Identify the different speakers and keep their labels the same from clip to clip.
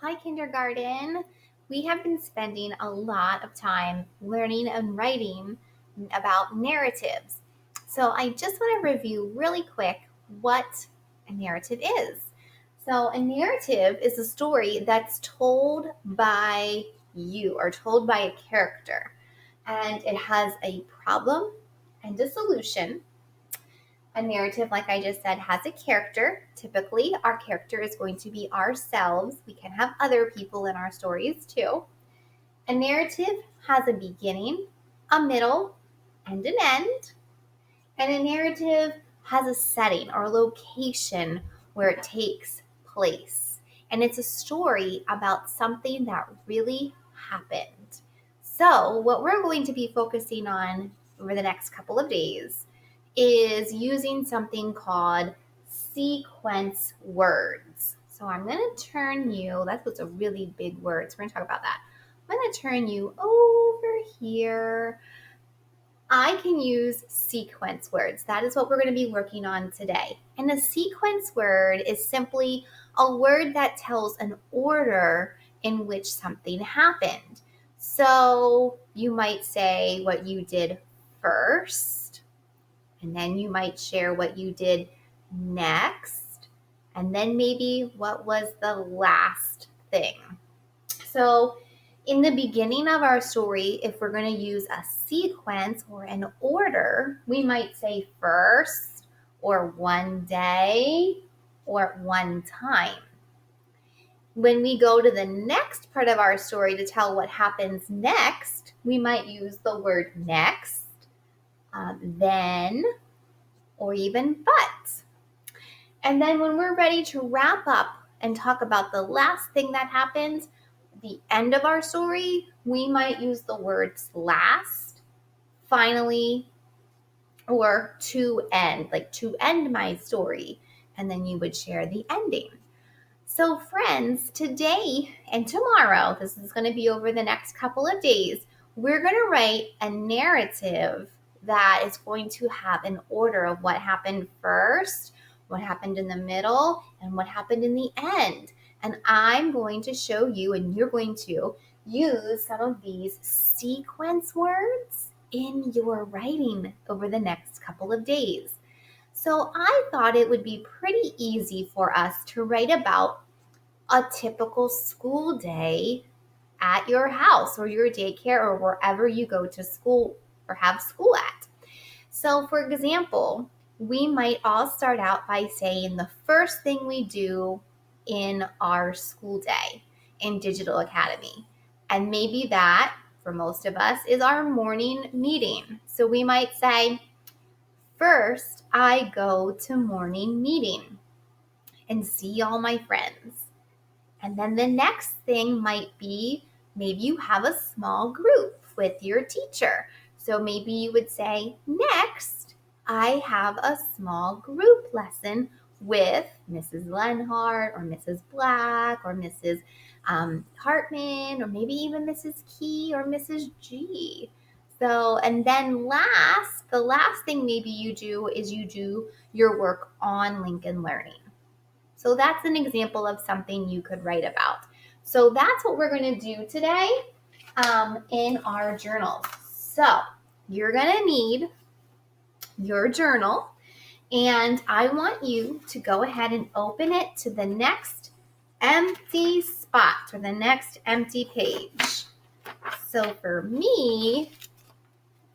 Speaker 1: Hi, kindergarten. We have been spending a lot of time learning and writing about narratives. So, I just want to review really quick what a narrative is. So, a narrative is a story that's told by you or told by a character, and it has a problem and a solution. A narrative, like I just said, has a character. Typically, our character is going to be ourselves. We can have other people in our stories too. A narrative has a beginning, a middle, and an end. And a narrative has a setting or location where it takes place. And it's a story about something that really happened. So, what we're going to be focusing on over the next couple of days is using something called sequence words. So, I'm going to turn you, that's what's a really big word. So, we're going to talk about that. I'm going to turn you over here. I can use sequence words. That is what we're going to be working on today. And a sequence word is simply a word that tells an order in which something happened. So you might say what you did first, and then you might share what you did next, and then maybe what was the last thing. So in the beginning of our story, if we're going to use a sequence or an order, we might say first or one day or one time. When we go to the next part of our story to tell what happens next, we might use the word next, then, or even but. And then when we're ready to wrap up and talk about the last thing that happens, the end of our story, we might use the words last, finally, or to end, like to end my story. And then you would share the ending. So, friends, today and tomorrow, this is going to be over the next couple of days, we're going to write a narrative that is going to have an order of what happened first, what happened in the middle, and what happened in the end. And I'm going to show you, and you're going to use some of these sequence words in your writing over the next couple of days. So I thought it would be pretty easy for us to write about a typical school day at your house or your daycare or wherever you go to school or have school at. So, for example, we might all start out by saying the first thing we do in our school day in Digital Academy. And maybe that, for most of us, is our morning meeting. So we might say, first, I go to morning meeting and see all my friends. And then the next thing might be maybe you have a small group with your teacher. So maybe you would say, next, I have a small group lesson with Mrs. Lenhart or Mrs. Black or Mrs. Hartman or maybe even Mrs. Key or Mrs. G. So, and then the last thing maybe you do is you do your work on Lincoln Learning. So that's an example of something you could write about. So that's what we're going to do today in our journals. So you're going to need your journal, and I want you to go ahead and open it to the next empty spot or the next empty page. So for me,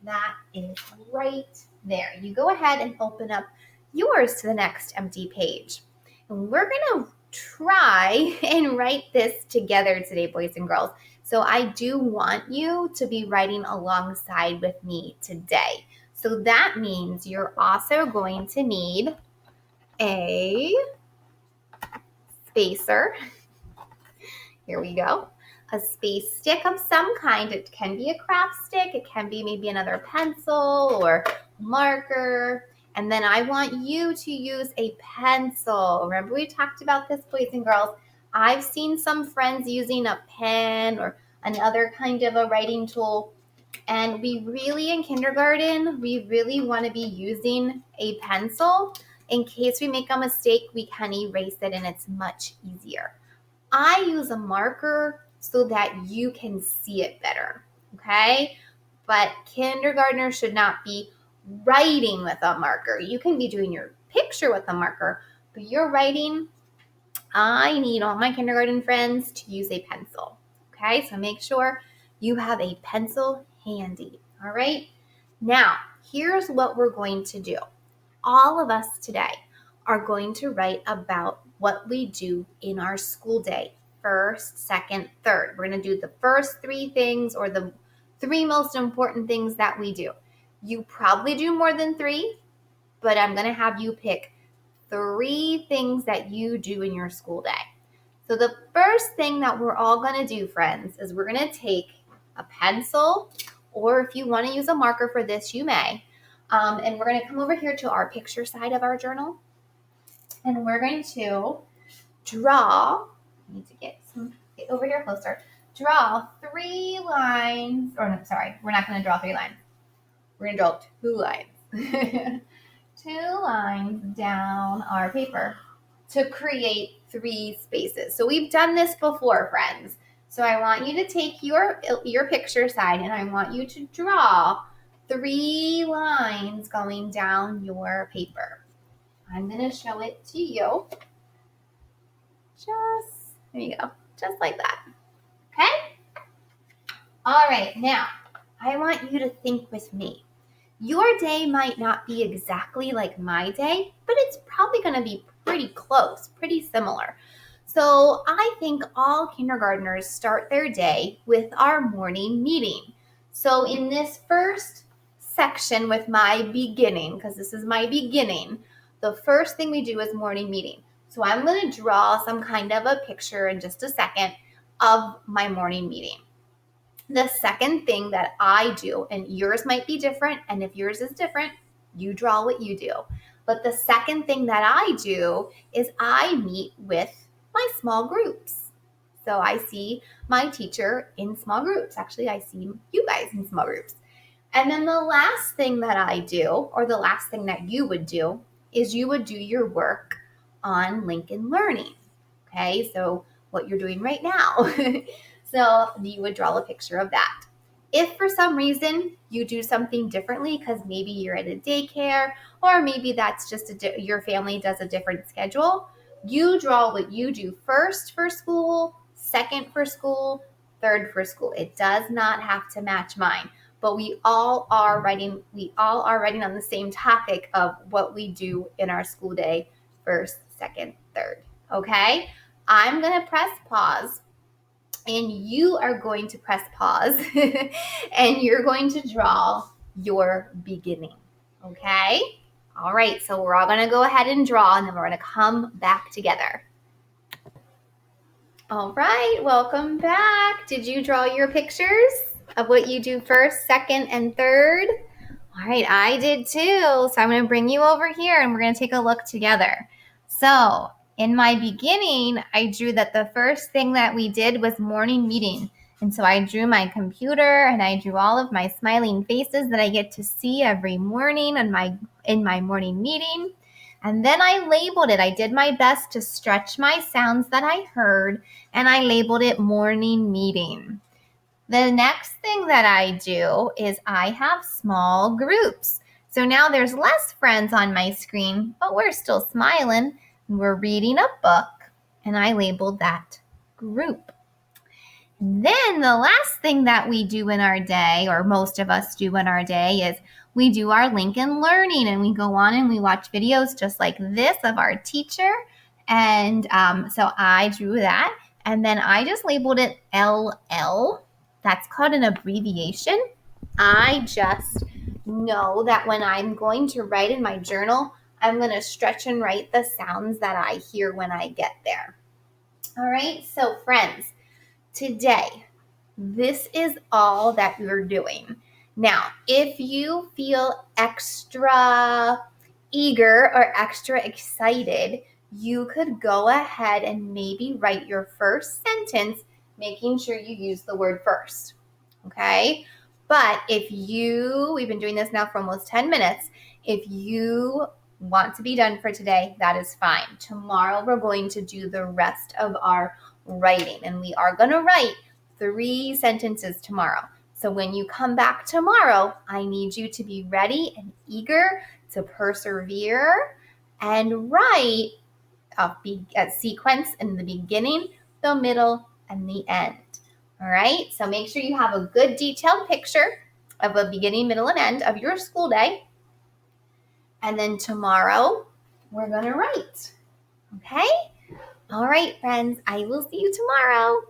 Speaker 1: that is right there. You go ahead and open up yours to the next empty page. And we're going to try and write this together today, boys and girls. So I do want you to be writing alongside with me today. So that means you're also going to need a spacer. Here we go. A space stick of some kind. It can be a craft stick. It can be maybe another pencil or marker. And then I want you to use a pencil. Remember we talked about this, boys and girls. I've seen some friends using a pen or another kind of a writing tool. And we really, in kindergarten, we really want to be using a pencil. In case we make a mistake, we can erase it and it's much easier. I use a marker so that you can see it better, okay? But kindergartners should not be writing with a marker. You can be doing your picture with a marker, but you're writing, I need all my kindergarten friends to use a pencil, okay? So make sure you have a pencil handy, all right? Now, here's what we're going to do. All of us today are going to write about what we do in our school day, first, second, third. We're going to do the first three things or the three most important things that we do. You probably do more than three, but I'm going to have you pick three things that you do in your school day. So the first thing that we're all going to do, friends, is we're going to take a pencil, or if you want to use a marker for this, you may. And we're going to come over here to our picture side of our journal. And we're going to draw, I need to get over here closer, draw 3 lines, or no, sorry, we're not going to draw 3 lines. We're going to draw 2 lines. 2 lines down our paper to create 3 spaces. So we've done this before, friends. So I want you to take your picture side and I want you to draw 3 lines going down your paper. I'm going to show it to you. There you go. Just like that. Okay? All right. Now, I want you to think with me. Your day might not be exactly like my day, but it's probably going to be pretty close, pretty similar. So I think all kindergartners start their day with our morning meeting. So in this first section with my beginning, because this is my beginning, the first thing we do is morning meeting. So I'm going to draw some kind of a picture in just a second of my morning meeting. The second thing that I do, and yours might be different, and if yours is different, you draw what you do. But the second thing that I do is I meet with my small groups. So I see my teacher in small groups. Actually, I see you guys in small groups. And then the last thing that I do, or the last thing that you would do, is you would do your work on Lincoln Learning. Okay, so what you're doing right now. So you would draw a picture of that. If for some reason you do something differently, because maybe you're at a daycare, or maybe that's just your family does a different schedule, you draw what you do first for school, second for school, third for school. It does not have to match mine, but we all are writing on the same topic of what we do in our school day, first, second, third. Okay? I'm going to press pause. And you are going to press pause and you're going to draw your beginning. Okay? All right, so we're all going to go ahead and draw and then we're going to come back together. All right, welcome back. Did you draw your pictures of what you do first, second, and third? All right, I did too. So I'm going to bring you over here and we're going to take a look together. So in my beginning, I drew that the first thing that we did was morning meeting. And so I drew my computer and I drew all of my smiling faces that I get to see every morning in my morning meeting. And then I labeled it. I did my best to stretch my sounds that I heard, and I labeled it morning meeting. The next thing that I do is I have small groups. So now there's less friends on my screen, but we're still smiling. We're reading a book, and I labeled that group. Then the last thing that we do in our day, or most of us do in our day, is we do our Lincoln Learning, and we go on and we watch videos just like this of our teacher. And so I drew that, and then I just labeled it LL. That's called an abbreviation. I just know that when I'm going to write in my journal, I'm going to stretch and write the sounds that I hear when I get there. All right, so friends, today, this is all that you're doing. Now, if you feel extra eager or extra excited, you could go ahead and maybe write your first sentence, making sure you use the word first. Okay? But we've been doing this now for almost 10 minutes. If you want to be done for today, that is fine. Tomorrow, we're going to do the rest of our writing. And we are going to write 3 sentences tomorrow. So when you come back tomorrow, I need you to be ready and eager to persevere and write a sequence in the beginning, the middle, and the end. All right, so make sure you have a good detailed picture of a beginning, middle, and end of your school day. And then tomorrow, we're going to write. Okay? All right, friends, I will see you tomorrow.